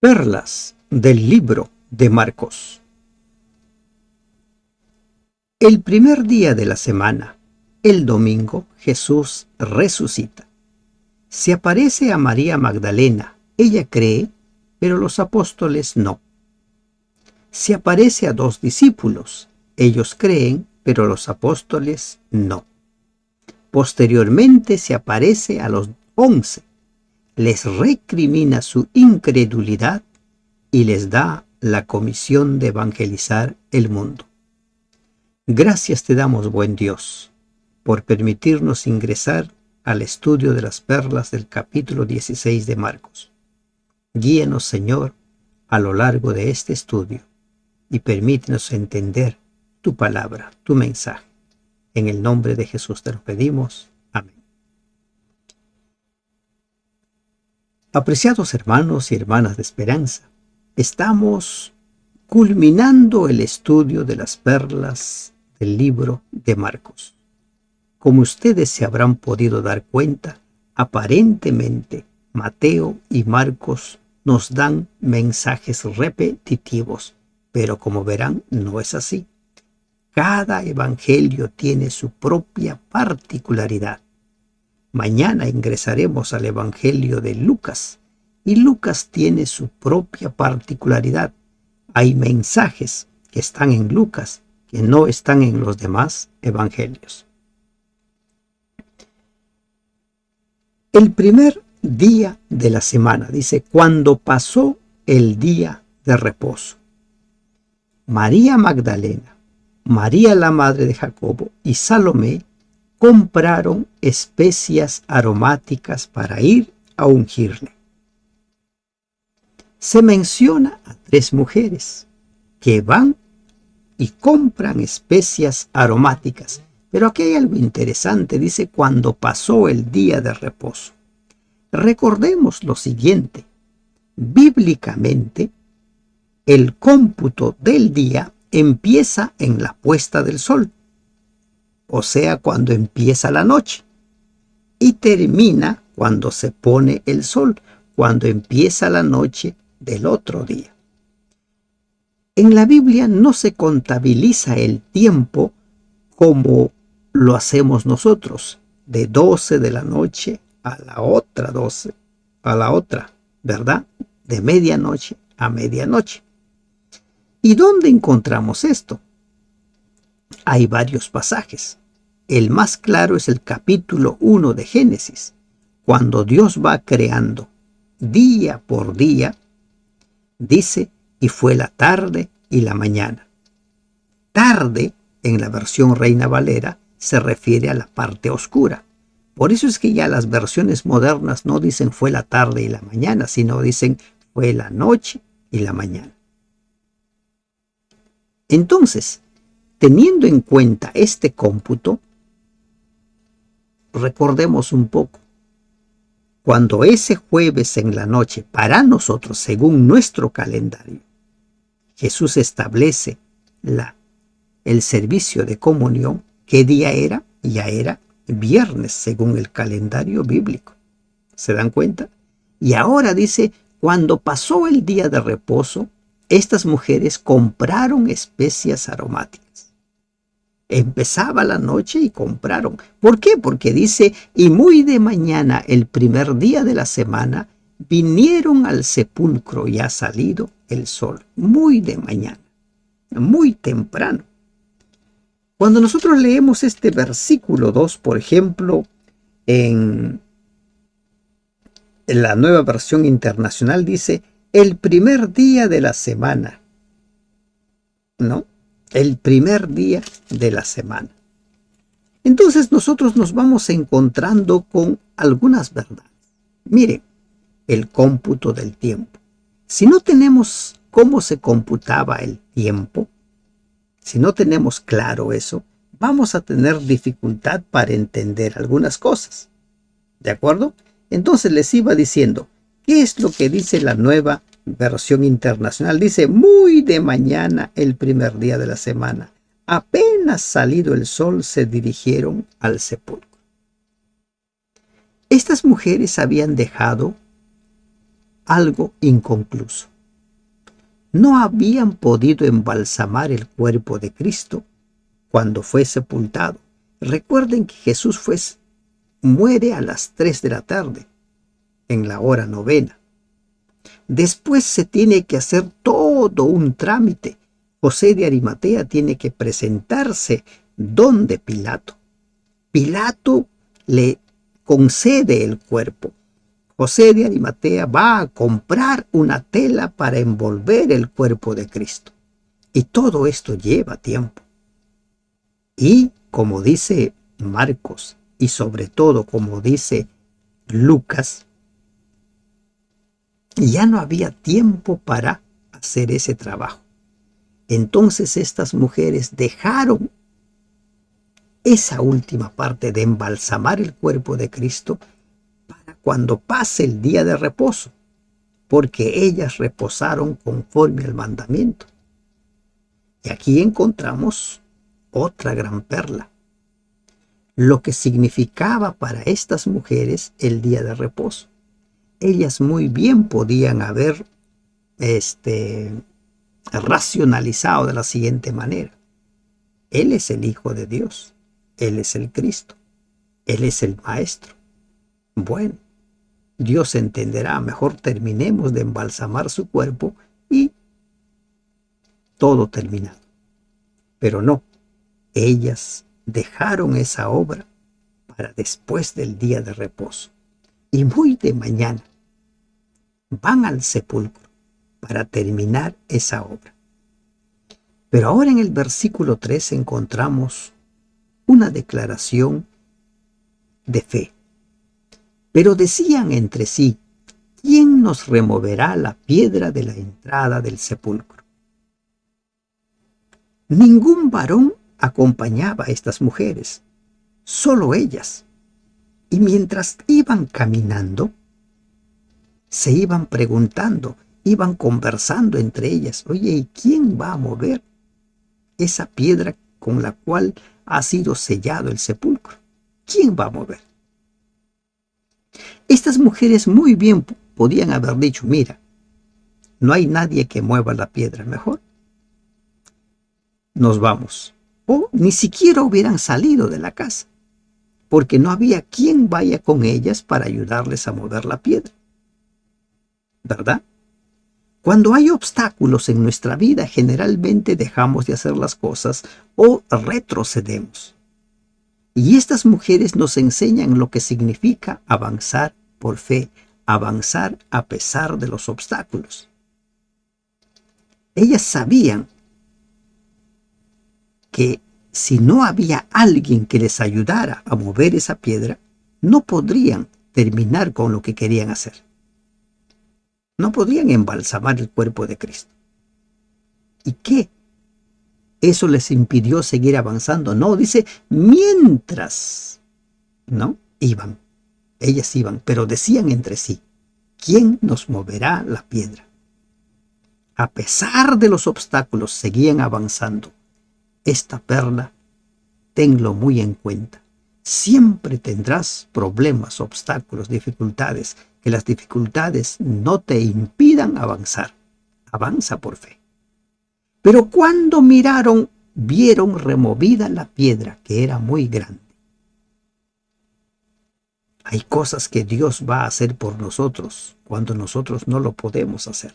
Perlas del libro de Marcos. El primer día de la semana, el domingo, Jesús resucita. Se aparece a María Magdalena. Ella cree, pero los apóstoles no. Se aparece a 2 discípulos. Ellos creen, pero los apóstoles no. Posteriormente se aparece a los 11. Les recrimina su incredulidad y les da la comisión de evangelizar el mundo. Gracias te damos, buen Dios, por permitirnos ingresar al estudio de las perlas del capítulo 16 de Marcos. Guíenos, Señor, a lo largo de este estudio y permítenos entender tu palabra, tu mensaje. En el nombre de Jesús te lo pedimos. Amén. Apreciados hermanos y hermanas de esperanza, estamos culminando el estudio de las perlas del libro de Marcos. Como ustedes se habrán podido dar cuenta, aparentemente Mateo y Marcos nos dan mensajes repetitivos, pero como verán, no es así. Cada evangelio tiene su propia particularidad. Mañana ingresaremos al Evangelio de Lucas, y Lucas tiene su propia particularidad. Hay mensajes que están en Lucas que no están en los demás evangelios. El primer día de la semana, dice, cuando pasó el día de reposo. María Magdalena, María la madre de Jacobo y Salomé compraron especias aromáticas para ir a ungirle. Se menciona a 3 mujeres que van y compran especias aromáticas. Pero aquí hay algo interesante, dice cuando pasó el día de reposo. Recordemos lo siguiente, bíblicamente el cómputo del día empieza en la puesta del sol, o sea, cuando empieza la noche, y termina cuando se pone el sol, cuando empieza la noche del otro día. En la Biblia no se contabiliza el tiempo como lo hacemos nosotros, de 12 de la noche a la otra 12, a la otra, ¿verdad? De medianoche a medianoche. ¿Y dónde encontramos esto? Hay varios pasajes. El más claro es el capítulo 1 de Génesis, cuando Dios va creando día por día, dice, y fue la tarde y la mañana. Tarde, en la versión Reina Valera, se refiere a la parte oscura. Por eso es que ya las versiones modernas no dicen fue la tarde y la mañana, sino dicen fue la noche y la mañana. Entonces, teniendo en cuenta este cómputo, recordemos un poco. Cuando ese jueves en la noche, para nosotros, según nuestro calendario, Jesús establece el servicio de comunión, ¿qué día era? Ya era viernes, según el calendario bíblico. ¿Se dan cuenta? Y ahora dice, cuando pasó el día de reposo, estas mujeres compraron especias aromáticas. Empezaba la noche y compraron. ¿Por qué? Porque dice, y muy de mañana, el primer día de la semana, vinieron al sepulcro y ha salido el sol. Muy de mañana, muy temprano. Cuando nosotros leemos este versículo 2, por ejemplo, en la Nueva Versión Internacional dice, el primer día de la semana, ¿no? El primer día de la semana. Entonces nosotros nos vamos encontrando con algunas verdades. Miren, el cómputo del tiempo. Si no tenemos cómo se computaba el tiempo, si no tenemos claro eso, vamos a tener dificultad para entender algunas cosas. ¿De acuerdo? Entonces les iba diciendo, ¿qué es lo que dice la Nueva Versión Internacional? Dice, muy de mañana el primer día de la semana, apenas salido el sol, se dirigieron al sepulcro. Estas mujeres habían dejado algo inconcluso. no habían podido embalsamar el cuerpo de Cristo cuando fue sepultado. Recuerden que Jesús muere a las 3 de la tarde, en la hora novena. Después se tiene que hacer todo un trámite. José de Arimatea tiene que presentarse donde Pilato. Pilato le concede el cuerpo. José de Arimatea va a comprar una tela para envolver el cuerpo de Cristo. Y todo esto lleva tiempo. Y como dice Marcos, y sobre todo como dice Lucas, ya no había tiempo para hacer ese trabajo. Entonces estas mujeres dejaron esa última parte de embalsamar el cuerpo de Cristo para cuando pase el día de reposo, porque ellas reposaron conforme al mandamiento. Y aquí encontramos otra gran perla, lo que significaba para estas mujeres el día de reposo. Ellas muy bien podían haber racionalizado de la siguiente manera: Él es el Hijo de Dios, Él es el Cristo, Él es el Maestro. Bueno, Dios entenderá, mejor terminemos de embalsamar su cuerpo y todo terminado. Pero no, ellas dejaron esa obra para después del día de reposo. Y muy de mañana van al sepulcro para terminar esa obra. Pero ahora en el versículo 3 encontramos una declaración de fe. Pero decían entre sí: ¿quién nos removerá la piedra de la entrada del sepulcro? Ningún varón acompañaba a estas mujeres, solo ellas. Y mientras iban caminando, se iban preguntando, iban conversando entre ellas: oye, ¿y quién va a mover esa piedra con la cual ha sido sellado el sepulcro? ¿Quién va a mover? Estas mujeres muy bien podían haber dicho: mira, no hay nadie que mueva la piedra, mejor nos vamos. O ni siquiera hubieran salido de la casa, porque no había quien vaya con ellas para ayudarles a mover la piedra, ¿verdad? Cuando hay obstáculos en nuestra vida, generalmente dejamos de hacer las cosas o retrocedemos. Y estas mujeres nos enseñan lo que significa avanzar por fe, avanzar a pesar de los obstáculos. Ellas sabían que si no había alguien que les ayudara a mover esa piedra, no podrían terminar con lo que querían hacer. No podrían embalsamar el cuerpo de Cristo. ¿Y qué? ¿Eso les impidió seguir avanzando? No, dice, mientras, ¿no? Iban. Ellas iban, pero decían entre sí: ¿quién nos moverá la piedra? A pesar de los obstáculos, seguían avanzando. Esta perla, tenlo muy en cuenta. Siempre tendrás problemas, obstáculos, dificultades. Que las dificultades no te impidan avanzar. Avanza por fe. Pero cuando miraron, vieron removida la piedra, que era muy grande. Hay cosas que Dios va a hacer por nosotros cuando nosotros no lo podemos hacer.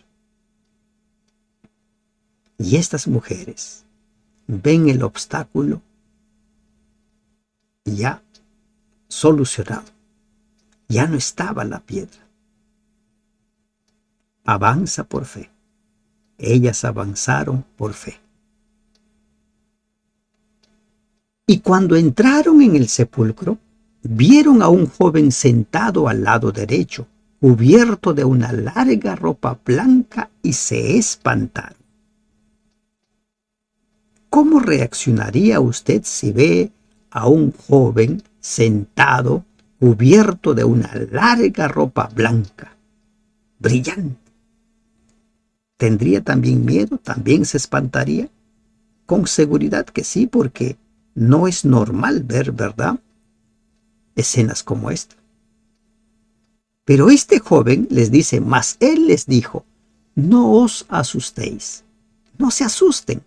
Y estas mujeres ven el obstáculo ya solucionado. Ya no estaba la piedra. Avanza por fe. Ellas avanzaron por fe. Y cuando entraron en el sepulcro, vieron a un joven sentado al lado derecho, cubierto de una larga ropa blanca, y se espantaron. ¿Cómo reaccionaría usted si ve a un joven sentado cubierto de una larga ropa blanca, brillante? ¿Tendría también miedo? ¿También se espantaría? Con seguridad que sí, porque no es normal ver, ¿verdad?, escenas como esta. Pero este joven les dice: mas él les dijo: no os asustéis, no se asusten.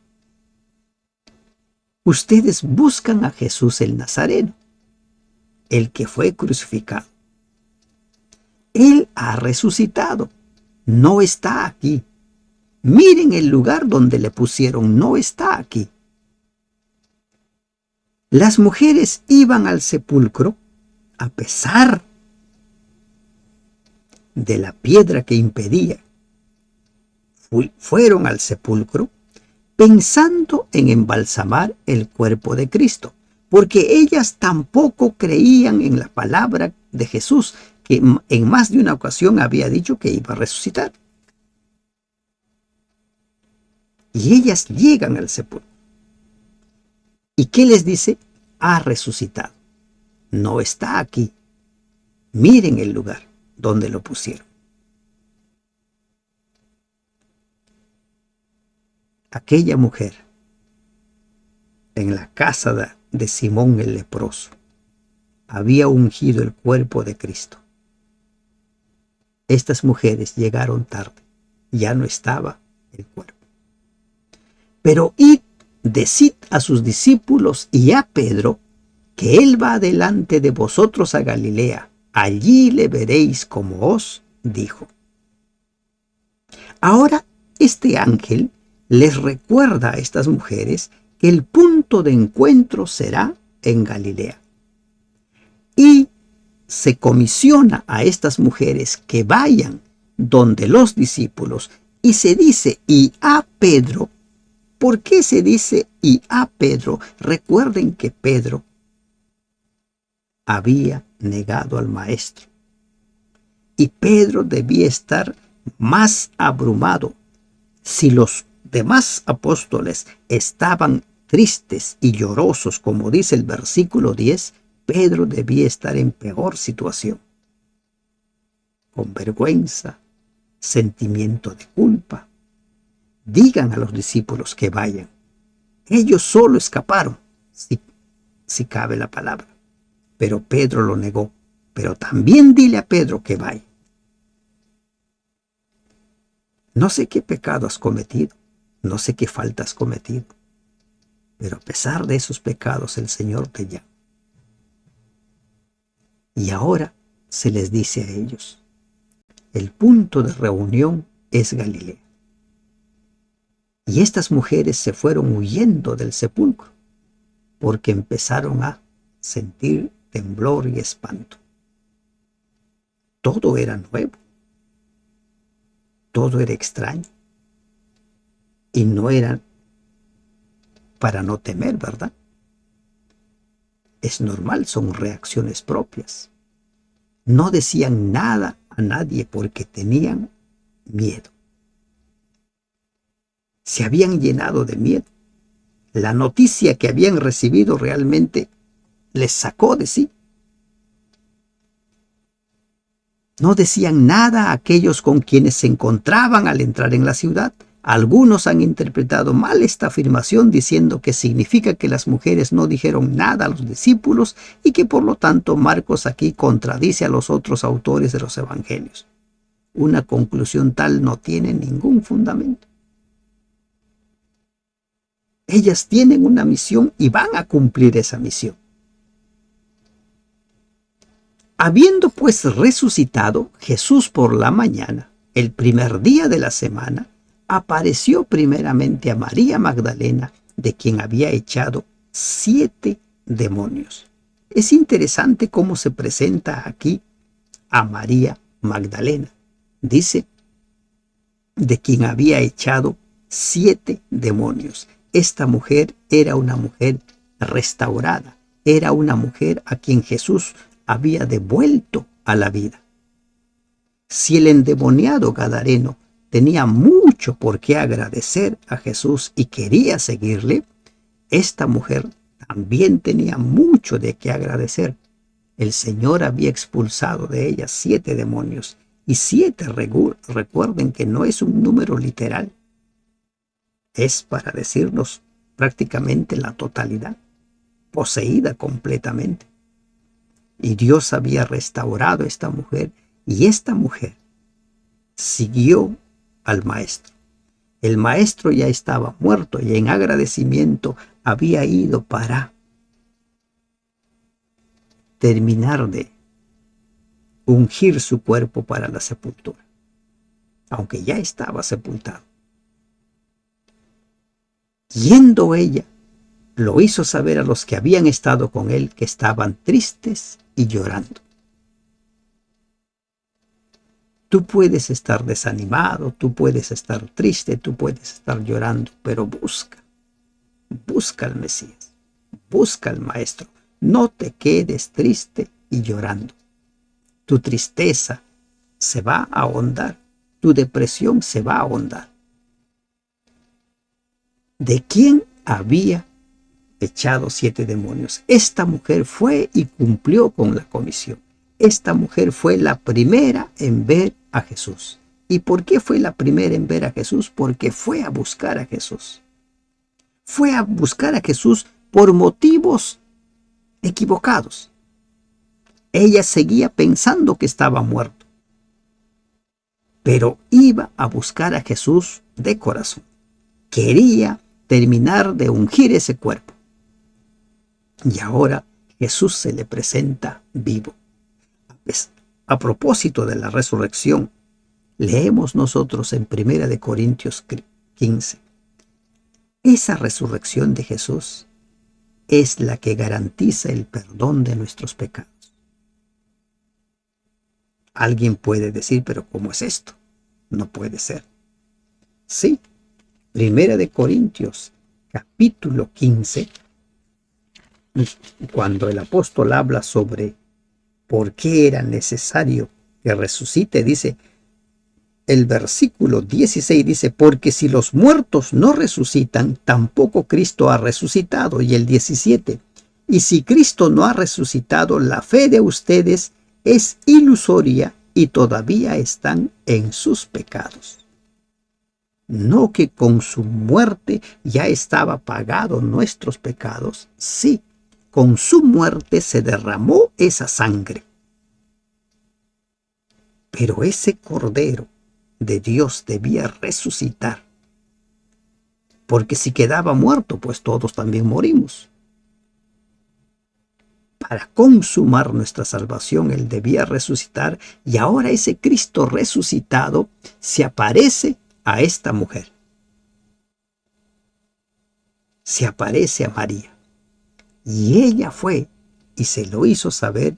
Ustedes buscan a Jesús el Nazareno, el que fue crucificado. Él ha resucitado, no está aquí. Miren el lugar donde le pusieron, no está aquí. Las mujeres iban al sepulcro a pesar de la piedra que impedía. Fueron al sepulcro pensando en embalsamar el cuerpo de Cristo, porque ellas tampoco creían en la palabra de Jesús, que en más de una ocasión había dicho que iba a resucitar. Y ellas llegan al sepulcro. ¿Y qué les dice? Ha resucitado. No está aquí. Miren el lugar donde lo pusieron. Aquella mujer en la casa de Simón el leproso había ungido el cuerpo de Cristo. Estas mujeres llegaron tarde, ya no estaba el cuerpo. Pero id, decid a sus discípulos y a Pedro que él va delante de vosotros a Galilea, allí le veréis como os dijo. Ahora este ángel les recuerda a estas mujeres que el punto de encuentro será en Galilea. Y se comisiona a estas mujeres que vayan donde los discípulos y se dice y a Pedro. ¿Por qué se dice y a Pedro? Recuerden que Pedro había negado al maestro. Y Pedro debía estar más abrumado. Si los demás apóstoles estaban tristes y llorosos, como dice el versículo 10, Pedro debía estar en peor situación. Con vergüenza, sentimiento de culpa. Digan a los discípulos que vayan. Ellos solo escaparon, si cabe la palabra. Pero Pedro lo negó. Pero también dile a Pedro que vaya. No sé qué pecado has cometido, no sé qué falta has cometido, pero a pesar de esos pecados el Señor te llama. Y ahora se les dice a ellos, el punto de reunión es Galilea. Y estas mujeres se fueron huyendo del sepulcro porque empezaron a sentir temblor y espanto. Todo era nuevo. Todo era extraño. Y no era para no temer, ¿verdad? Es normal, son reacciones propias. No decían nada a nadie porque tenían miedo. Se habían llenado de miedo. La noticia que habían recibido realmente les sacó de sí. No decían nada a aquellos con quienes se encontraban al entrar en la ciudad. Algunos han interpretado mal esta afirmación diciendo que significa que las mujeres no dijeron nada a los discípulos y que por lo tanto Marcos aquí contradice a los otros autores de los evangelios. Una conclusión tal no tiene ningún fundamento. Ellas tienen una misión y van a cumplir esa misión. Habiendo pues resucitado Jesús por la mañana, el primer día de la semana, apareció primeramente a María Magdalena, de quien había echado 7 demonios. Es interesante cómo se presenta aquí a María Magdalena. Dice, de quien había echado 7 demonios. Esta mujer era una mujer restaurada, era una mujer a quien Jesús había devuelto a la vida. Si el endemoniado gadareno tenía mucho por qué agradecer a Jesús y quería seguirle, esta mujer también tenía mucho de qué agradecer. El Señor había expulsado de ella 7 demonios, y 7, recuerden que no es un número literal, es para decirnos prácticamente la totalidad, poseída completamente. Y Dios había restaurado a esta mujer, y esta mujer siguió al maestro. El maestro ya estaba muerto y en agradecimiento había ido para terminar de ungir su cuerpo para la sepultura, aunque ya estaba sepultado. Yendo ella, lo hizo saber a los que habían estado con él que estaban tristes y llorando. Tú puedes estar desanimado, tú puedes estar triste, tú puedes estar llorando, pero busca al Mesías, busca al Maestro. No te quedes triste y llorando. Tu tristeza se va a ahondar, tu depresión se va a ahondar. ¿De quién había echado 7 demonios? Esta mujer fue y cumplió con la comisión. Esta mujer fue la primera en ver a Jesús. ¿Y por qué fue la primera en ver a Jesús? Porque fue a buscar a Jesús. Fue a buscar a Jesús por motivos equivocados. Ella seguía pensando que estaba muerto, pero iba a buscar a Jesús de corazón. Quería terminar de ungir ese cuerpo. Y ahora Jesús se le presenta vivo. A propósito de la resurrección, leemos nosotros en 1 Corintios 15. Esa resurrección de Jesús es la que garantiza el perdón de nuestros pecados. Alguien puede decir, pero ¿cómo es esto? No puede ser. Sí, 1 Corintios capítulo 15, cuando el apóstol habla sobre por qué era necesario que resucite, dice, el versículo 16 dice, porque si los muertos no resucitan, tampoco Cristo ha resucitado. Y el 17, y si Cristo no ha resucitado, la fe de ustedes es ilusoria y todavía están en sus pecados. No que con su muerte ya estaba pagado nuestros pecados. Sí, con su muerte se derramó esa sangre. Pero ese Cordero de Dios debía resucitar. Porque si quedaba muerto, pues todos también morimos. Para consumar nuestra salvación, Él debía resucitar, y ahora ese Cristo resucitado se aparece a esta mujer. Se aparece a María. Y ella fue y se lo hizo saber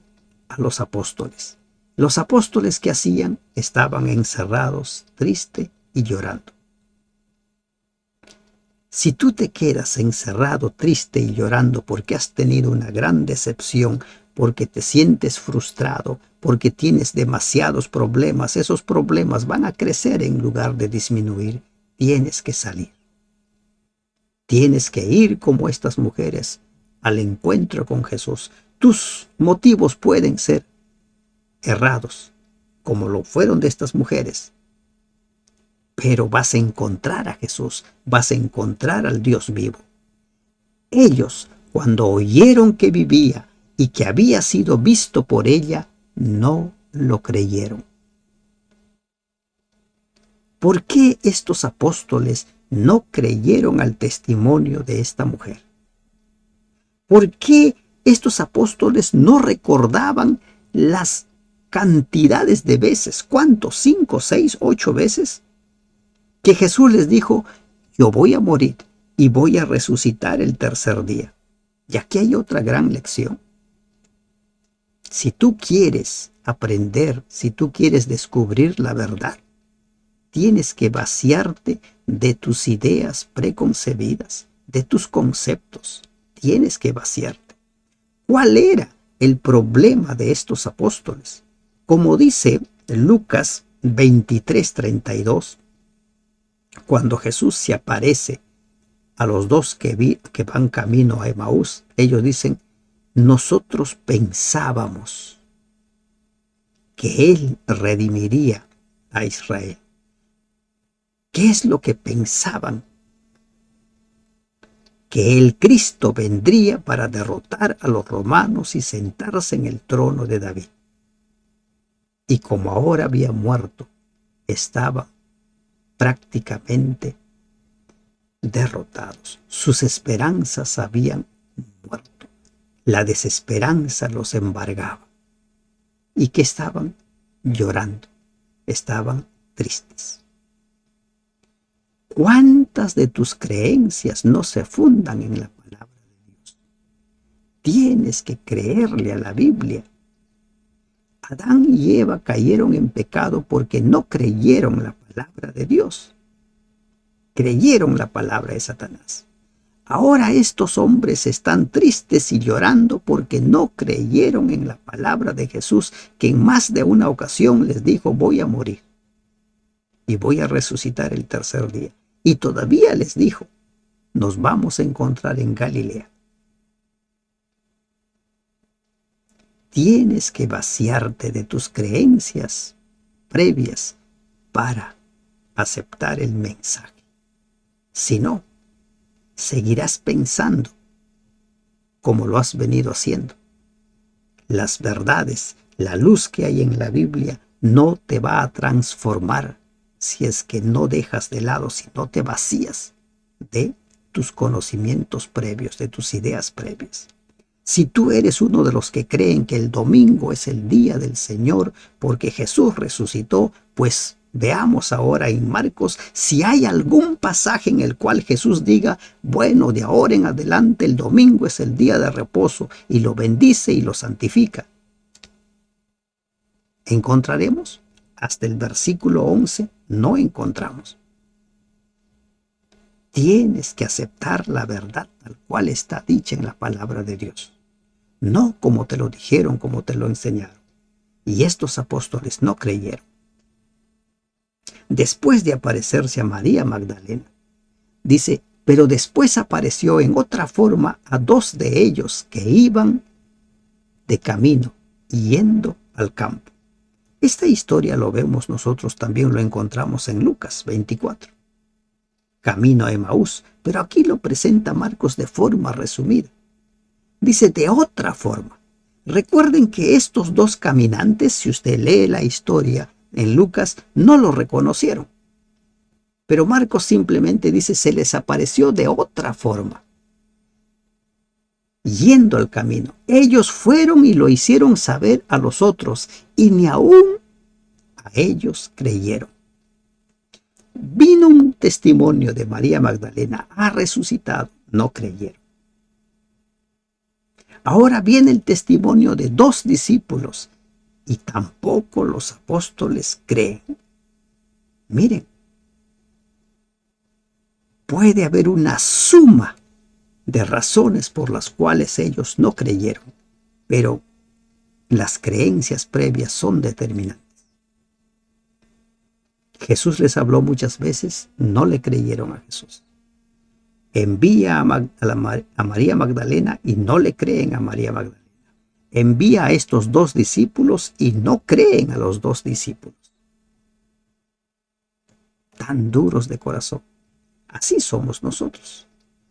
a los apóstoles. Los apóstoles, ¿qué hacían? Estaban encerrados, tristes y llorando. Si tú te quedas encerrado, triste y llorando porque has tenido una gran decepción, porque te sientes frustrado, porque tienes demasiados problemas, esos problemas van a crecer en lugar de disminuir. Tienes que salir. Tienes que ir como estas mujeres al encuentro con Jesús. Tus motivos pueden ser errados, como lo fueron de estas mujeres. Pero vas a encontrar a Jesús, vas a encontrar al Dios vivo. Ellos, cuando oyeron que vivía y que había sido visto por ella, no lo creyeron. ¿Por qué estos apóstoles no creyeron al testimonio de esta mujer? ¿Por qué estos apóstoles no recordaban las cantidades de veces? ¿Cuántos? 5, 6, 8 veces que Jesús les dijo, yo voy a morir y voy a resucitar el tercer día. Y aquí hay otra gran lección. Si tú quieres aprender, si tú quieres descubrir la verdad, tienes que vaciarte de tus ideas preconcebidas, de tus conceptos. Tienes que vaciarte. ¿Cuál era el problema de estos apóstoles? Como dice Lucas 23:32, cuando Jesús se aparece a los dos que van camino a Emaús, ellos dicen, nosotros pensábamos que Él redimiría a Israel. ¿Qué es lo que pensaban? Que el Cristo vendría para derrotar a los romanos y sentarse en el trono de David. Y como ahora había muerto, estaba prácticamente derrotados. Sus esperanzas habían muerto. La desesperanza los embargaba. ¿Y qué estaban? Llorando. Estaban tristes. ¿Cuántas de tus creencias no se fundan en la palabra de Dios? Tienes que creerle a la Biblia. Adán y Eva cayeron en pecado porque no creyeron la palabra de Dios. Creyeron la palabra de Satanás. Ahora estos hombres están tristes y llorando porque no creyeron en la palabra de Jesús, que en más de una ocasión les dijo: voy a morir y voy a resucitar el tercer día. Y todavía les dijo: nos vamos a encontrar en Galilea. Tienes que vaciarte de tus creencias previas para aceptar el mensaje. Si no, seguirás pensando como lo has venido haciendo. Las verdades, la luz que hay en la Biblia no te va a transformar si es que no dejas de lado, si no te vacías de tus conocimientos previos, de tus ideas previas. Si tú eres uno de los que creen que el domingo es el día del Señor porque Jesús resucitó, pues veamos ahora en Marcos si hay algún pasaje en el cual Jesús diga: bueno, de ahora en adelante el domingo es el día de reposo, y lo bendice y lo santifica. ¿Encontraremos? Hasta el versículo 11 no encontramos. Tienes que aceptar la verdad tal cual está dicha en la palabra de Dios. No como te lo dijeron, como te lo enseñaron. Y estos apóstoles no creyeron. Después de aparecerse a María Magdalena, dice: pero después apareció en otra forma a dos de ellos que iban de camino, yendo al campo. Esta historia lo vemos nosotros, también lo encontramos en Lucas 24. Camino a Emaús, pero aquí lo presenta Marcos de forma resumida. Dice: de otra forma. Recuerden que estos dos caminantes, si usted lee la historia en Lucas, no lo reconocieron. Pero Marcos simplemente dice: se les apareció de otra forma, yendo al camino. Ellos fueron y lo hicieron saber a los otros, y ni aún a ellos creyeron. Vino un testimonio de María Magdalena: ha resucitado, no creyeron. Ahora viene el testimonio de dos discípulos y tampoco los apóstoles creen. Miren, puede haber una suma de razones por las cuales ellos no creyeron, pero las creencias previas son determinantes. Jesús les habló muchas veces, no le creyeron a Jesús. Envía a María Magdalena y no le creen a María Magdalena. Envía a estos dos discípulos y no creen a los dos discípulos. Tan duros de corazón. Así somos nosotros.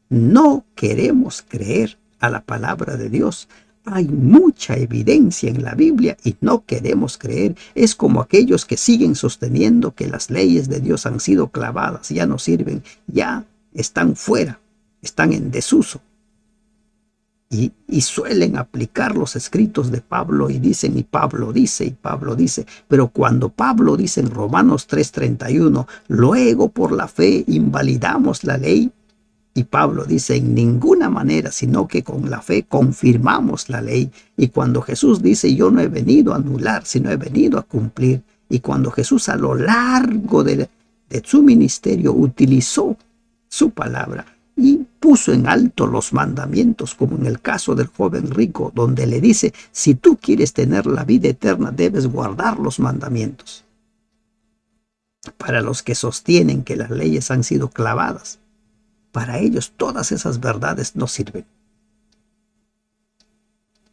No queremos creer a la palabra de Dios. Hay mucha evidencia en la Biblia y no queremos creer. Es como aquellos que siguen sosteniendo que las leyes de Dios han sido clavadas, ya no sirven, ya están fuera, están en desuso. Y suelen aplicar los escritos de Pablo y dicen: y Pablo dice, pero cuando Pablo dice en Romanos 3:31, luego por la fe invalidamos la ley, y Pablo dice: en ninguna manera, sino que con la fe confirmamos la ley. Y cuando Jesús dice: yo no he venido a anular, sino he venido a cumplir. Y cuando Jesús a lo largo de su ministerio utilizó su palabra y puso en alto los mandamientos, como en el caso del joven rico, donde le dice: si tú quieres tener la vida eterna, debes guardar los mandamientos. Para los que sostienen que las leyes han sido clavadas, para ellos todas esas verdades no sirven.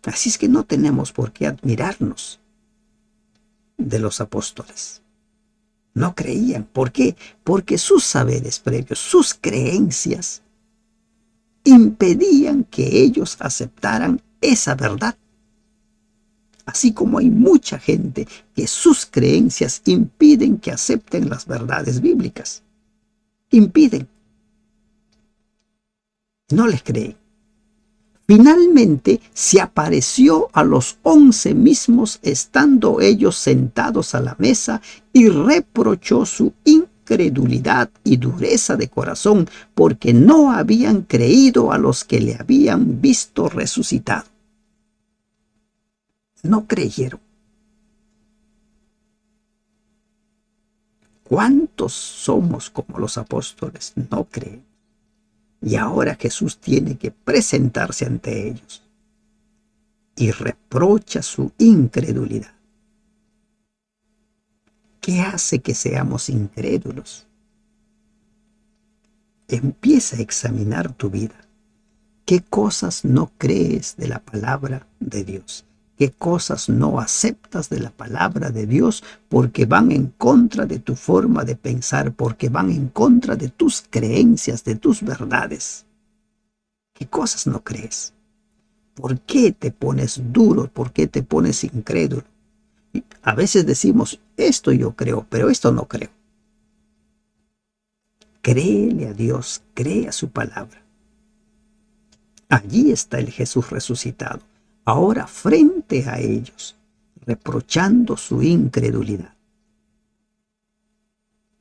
Así es que no tenemos por qué admirarnos de los apóstoles. No creían. ¿Por qué? Porque sus saberes previos, sus creencias, impedían que ellos aceptaran esa verdad. Así como hay mucha gente que sus creencias impiden que acepten las verdades bíblicas. impiden, no les creen. Finalmente se apareció a los 11 mismos estando ellos sentados a la mesa y reprochó su incredulidad y dureza de corazón porque no habían creído a los que le habían visto resucitado. No creyeron. ¿Cuántos somos como los apóstoles? No creen. Y ahora Jesús tiene que presentarse ante ellos y reprocha su incredulidad. ¿Qué hace que seamos incrédulos? Empieza a examinar tu vida. ¿Qué cosas no crees de la palabra de Dios? ¿Qué cosas no aceptas de la palabra de Dios porque van en contra de tu forma de pensar, porque van en contra de tus creencias, de tus verdades? ¿Qué cosas no crees? ¿Por qué te pones duro? ¿Por qué te pones incrédulo? Y a veces decimos, esto yo creo, pero esto no creo. Créele a Dios, cree a su palabra. Allí está el Jesús resucitado, ahora frente a ellos, reprochando su incredulidad.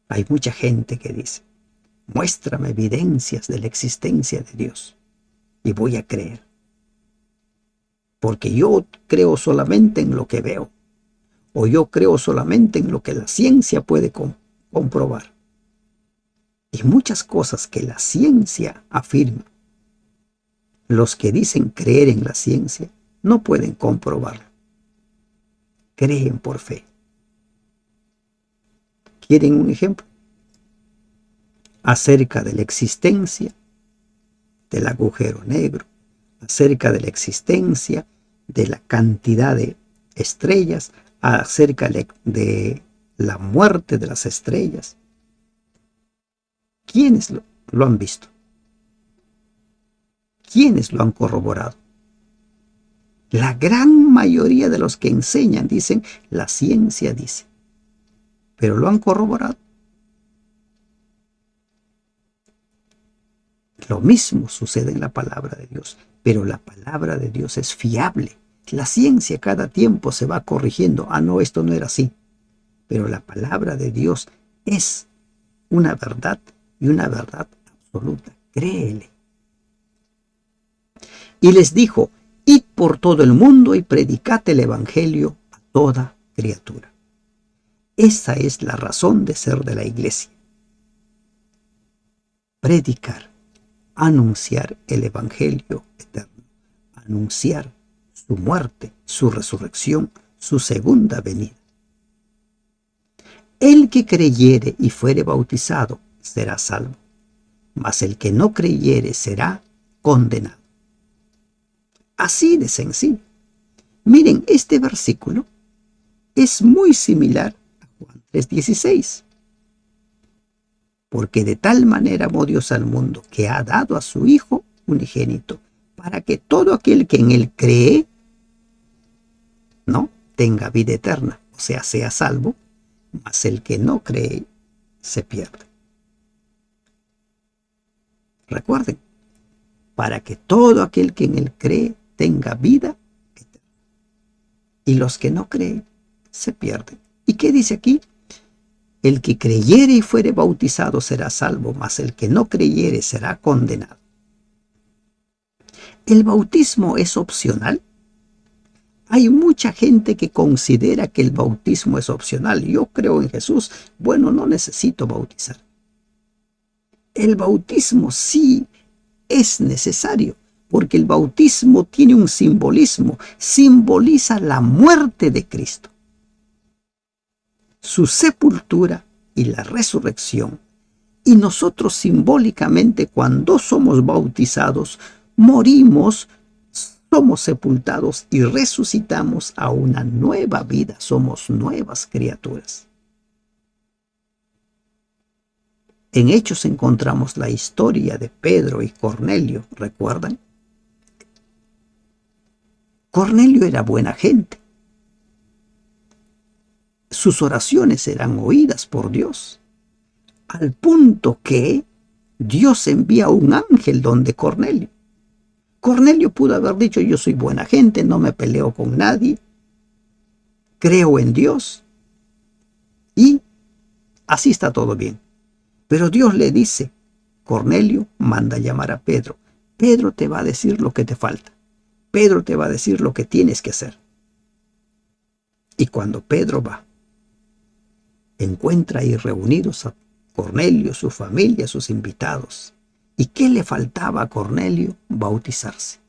Hay mucha gente que dice, muéstrame evidencias de la existencia de Dios y voy a creer. Porque yo creo solamente en lo que veo, o yo creo solamente en lo que la ciencia puede comprobar. Y muchas cosas que la ciencia afirma, los que dicen creer en la ciencia no pueden comprobarlo. Creen por fe. ¿Quieren un ejemplo? Acerca de la existencia del agujero negro, acerca de la existencia de la cantidad de estrellas, acerca de la muerte de las estrellas. ¿Quiénes lo han visto? ¿Quiénes lo han corroborado? La gran mayoría de los que enseñan dicen, la ciencia dice, pero lo han corroborado. Lo mismo sucede en la palabra de Dios, pero la palabra de Dios es fiable. La ciencia cada tiempo se va corrigiendo. Ah, no, esto no era así. Pero la palabra de Dios es una verdad y una verdad absoluta. Créele. Y les dijo, id por todo el mundo y predicad el evangelio a toda criatura. Esa es la razón de ser de la iglesia. Predicar, anunciar el evangelio eterno, anunciar su muerte, su resurrección, su segunda venida. El que creyere y fuere bautizado será salvo, mas el que no creyere será condenado. Así de sencillo. Miren, este versículo es muy similar a Juan 3:16. Porque de tal manera amó Dios al mundo que ha dado a su Hijo unigénito, para que todo aquel que en él cree, no tenga vida eterna, o sea, sea salvo, mas el que no cree se pierde. Recuerden, para que todo aquel que en él cree tenga vida eterna. Y los que no creen se pierden. ¿Y qué dice aquí? El que creyere y fuere bautizado será salvo, mas el que no creyere será condenado. ¿El bautismo es opcional? Hay mucha gente que considera que el bautismo es opcional. Yo creo en Jesús, bueno, no necesito bautizar. El bautismo sí es necesario, porque el bautismo tiene un simbolismo, simboliza la muerte de Cristo, su sepultura y la resurrección. Y nosotros simbólicamente, cuando somos bautizados, morimos, somos sepultados y resucitamos a una nueva vida. Somos nuevas criaturas. En Hechos encontramos la historia de Pedro y Cornelio, ¿recuerdan? Cornelio era buena gente. Sus oraciones eran oídas por Dios. al punto que Dios envía un ángel donde Cornelio. Cornelio pudo haber dicho: yo soy buena gente, no me peleo con nadie, creo en Dios y así está todo bien. Pero Dios le dice: Cornelio, manda a llamar a Pedro. Pedro te va a decir lo que te falta. Pedro te va a decir lo que tienes que hacer. Y cuando Pedro va, encuentra ahí reunidos a Cornelio, su familia, sus invitados. ¿Y qué le faltaba a Cornelio? Bautizarse.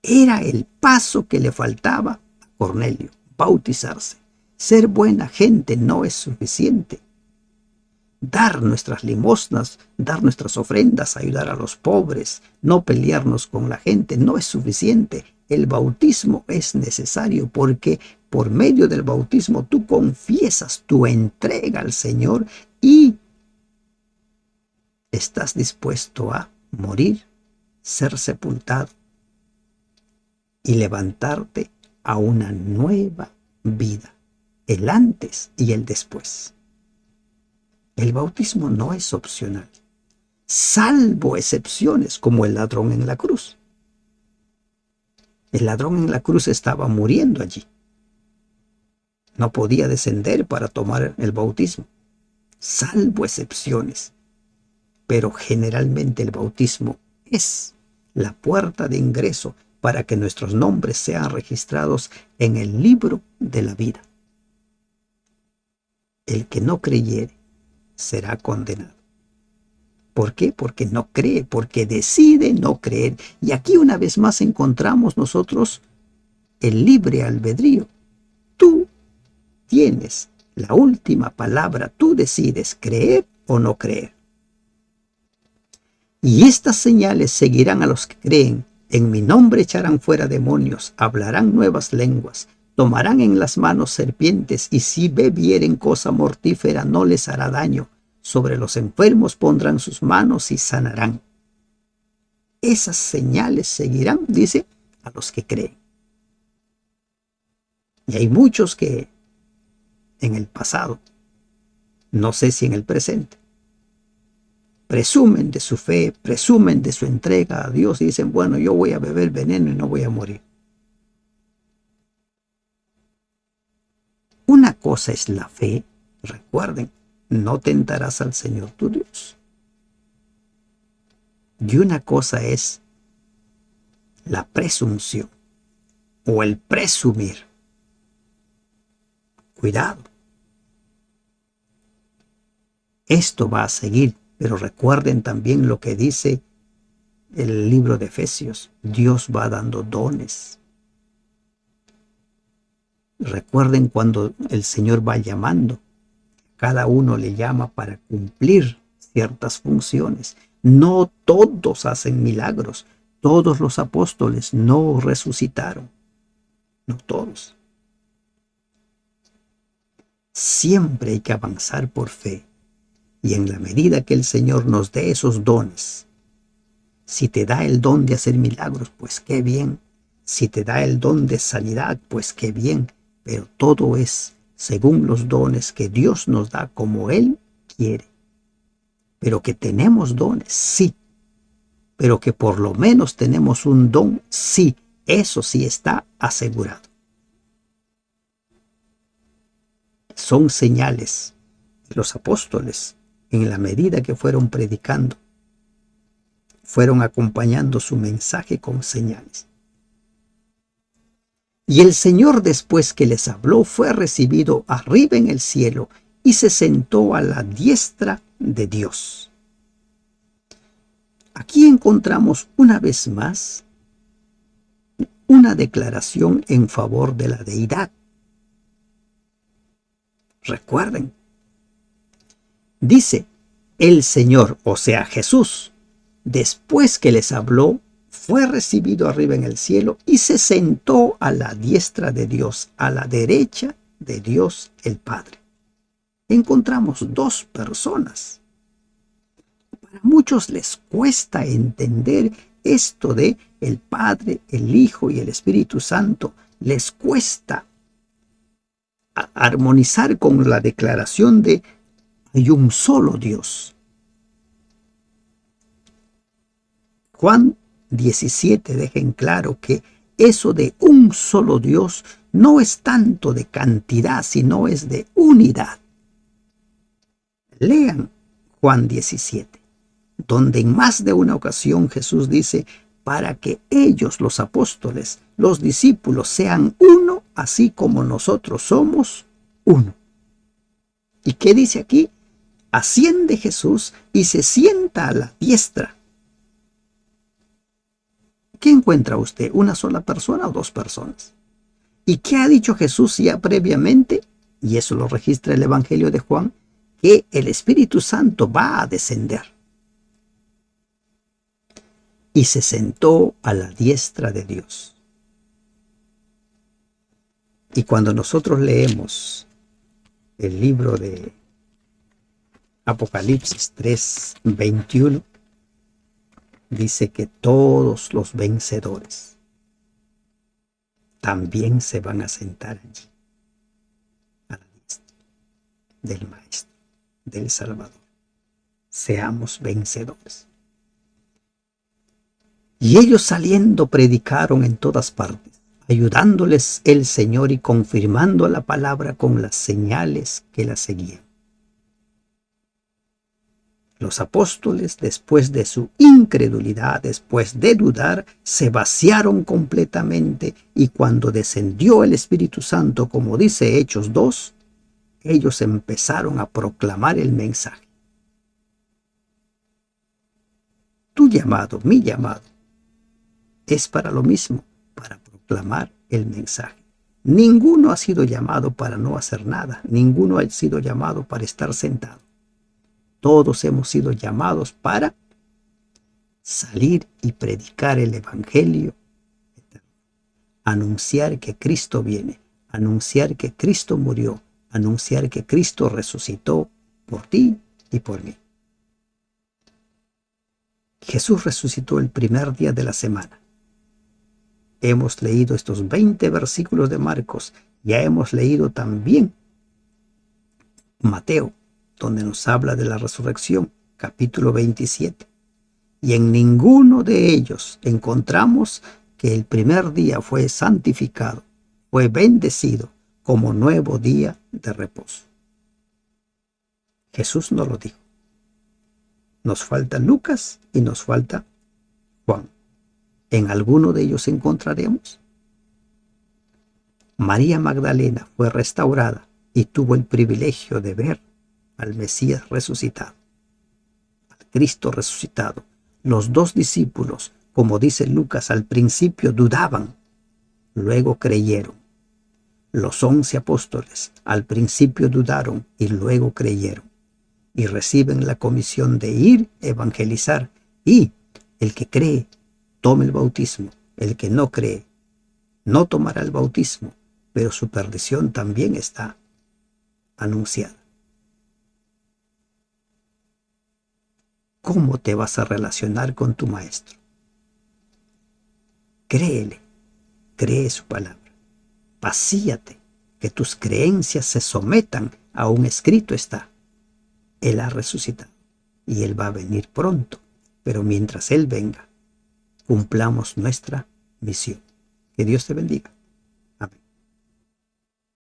Era el paso que le faltaba a Cornelio, bautizarse. Ser buena gente no es suficiente. Dar nuestras limosnas, dar nuestras ofrendas, ayudar a los pobres, no pelearnos con la gente, no es suficiente. El bautismo es necesario porque por medio del bautismo tú confiesas tu entrega al Señor y estás dispuesto a morir, ser sepultado y levantarte a una nueva vida, el antes y el después. El bautismo no es opcional, salvo excepciones como el ladrón en la cruz. El ladrón en la cruz estaba muriendo allí. No podía descender para tomar el bautismo, salvo excepciones. Pero generalmente el bautismo es la puerta de ingreso para que nuestros nombres sean registrados en el libro de la vida. El que no creyere será condenado. ¿Por qué? Porque no cree, porque decide no creer. Y aquí una vez más encontramos nosotros el libre albedrío. Tú tienes la última palabra, tú decides creer o no creer. Y estas señales seguirán a los que creen. En mi nombre echarán fuera demonios, hablarán nuevas lenguas, tomarán en las manos serpientes, y si bebieren cosa mortífera no les hará daño. Sobre los enfermos pondrán sus manos y sanarán. Esas señales seguirán, dice, a los que creen. Y hay muchos que en el pasado, no sé si en el presente, presumen de su fe, presumen de su entrega a Dios y dicen: bueno, yo voy a beber veneno y no voy a morir. Una cosa es la fe, recuerden, no tentarás al Señor tu Dios. Y una cosa es la presunción o el presumir. Cuidado. Esto va a seguir, pero recuerden también lo que dice el libro de Efesios. Dios va dando dones. Recuerden cuando el Señor va llamando. Cada uno le llama para cumplir ciertas funciones. No todos hacen milagros. Todos los apóstoles no resucitaron. No todos. Siempre hay que avanzar por fe. Y en la medida que el Señor nos dé esos dones, si te da el don de hacer milagros, pues qué bien. Si te da el don de sanidad, pues qué bien. Pero todo es según los dones que Dios nos da como Él quiere. Pero que tenemos dones, sí. Pero que por lo menos tenemos un don, sí. Eso sí está asegurado. Son señales. Los apóstoles, en la medida que fueron predicando, fueron acompañando su mensaje con señales. Y el Señor, después que les habló, fue recibido arriba en el cielo y se sentó a la diestra de Dios. Aquí encontramos una vez más una declaración en favor de la deidad. Recuerden, dice el Señor, o sea Jesús, después que les habló, fue recibido arriba en el cielo y se sentó a la diestra de Dios, a la derecha de Dios el Padre. Encontramos dos personas. Para muchos les cuesta entender esto de el Padre, el Hijo y el Espíritu Santo. Les cuesta armonizar con la declaración de hay un solo Dios. Juan 17 deja en claro que eso de un solo Dios no es tanto de cantidad, sino es de unidad. Lean Juan 17, donde en más de una ocasión Jesús dice, para que ellos, los apóstoles, los discípulos, sean uno, así como nosotros somos uno. ¿Y qué dice aquí? Asciende Jesús y se sienta a la diestra. ¿Qué encuentra usted? ¿Una sola persona o dos personas? ¿Y qué ha dicho Jesús ya previamente? Y eso lo registra el Evangelio de Juan, que el Espíritu Santo va a descender. Y se sentó a la diestra de Dios. Y cuando nosotros leemos el libro de Apocalipsis 3:21, dice que todos los vencedores también se van a sentar allí, a la diestra del Maestro, del Salvador. Seamos vencedores. Y ellos saliendo predicaron en todas partes, ayudándoles el Señor y confirmando la palabra con las señales que la seguían. Los apóstoles, después de su incredulidad, después de dudar, se vaciaron completamente y cuando descendió el Espíritu Santo, como dice Hechos 2, ellos empezaron a proclamar el mensaje. Tu llamado, mi llamado, es para lo mismo, para proclamar el mensaje. Ninguno ha sido llamado para no hacer nada, ninguno ha sido llamado para estar sentado. Todos hemos sido llamados para salir y predicar el Evangelio eterno. Anunciar que Cristo viene, anunciar que Cristo murió, anunciar que Cristo resucitó por ti y por mí. Jesús resucitó el primer día de la semana. Hemos leído estos 20 versículos de Marcos, ya hemos leído también Mateo, donde nos habla de la resurrección, capítulo 27. Y en ninguno de ellos encontramos que el primer día fue santificado, fue bendecido como nuevo día de reposo. Jesús nos lo dijo. Nos falta Lucas y nos falta Juan. ¿En alguno de ellos encontraremos? María Magdalena fue restaurada y tuvo el privilegio de ver al Mesías resucitado, al Cristo resucitado. Los dos discípulos, como dice Lucas, al principio dudaban, luego creyeron. Los 11 apóstoles al principio dudaron y luego creyeron. Y reciben la comisión de ir a evangelizar. Y el que cree, tome el bautismo. El que no cree, no tomará el bautismo, pero su perdición también está anunciada. ¿Cómo te vas a relacionar con tu maestro? Créele, cree su palabra. Vacíate, que tus creencias se sometan a un escrito está. Él ha resucitado y Él va a venir pronto, pero mientras Él venga, cumplamos nuestra misión. Que Dios te bendiga.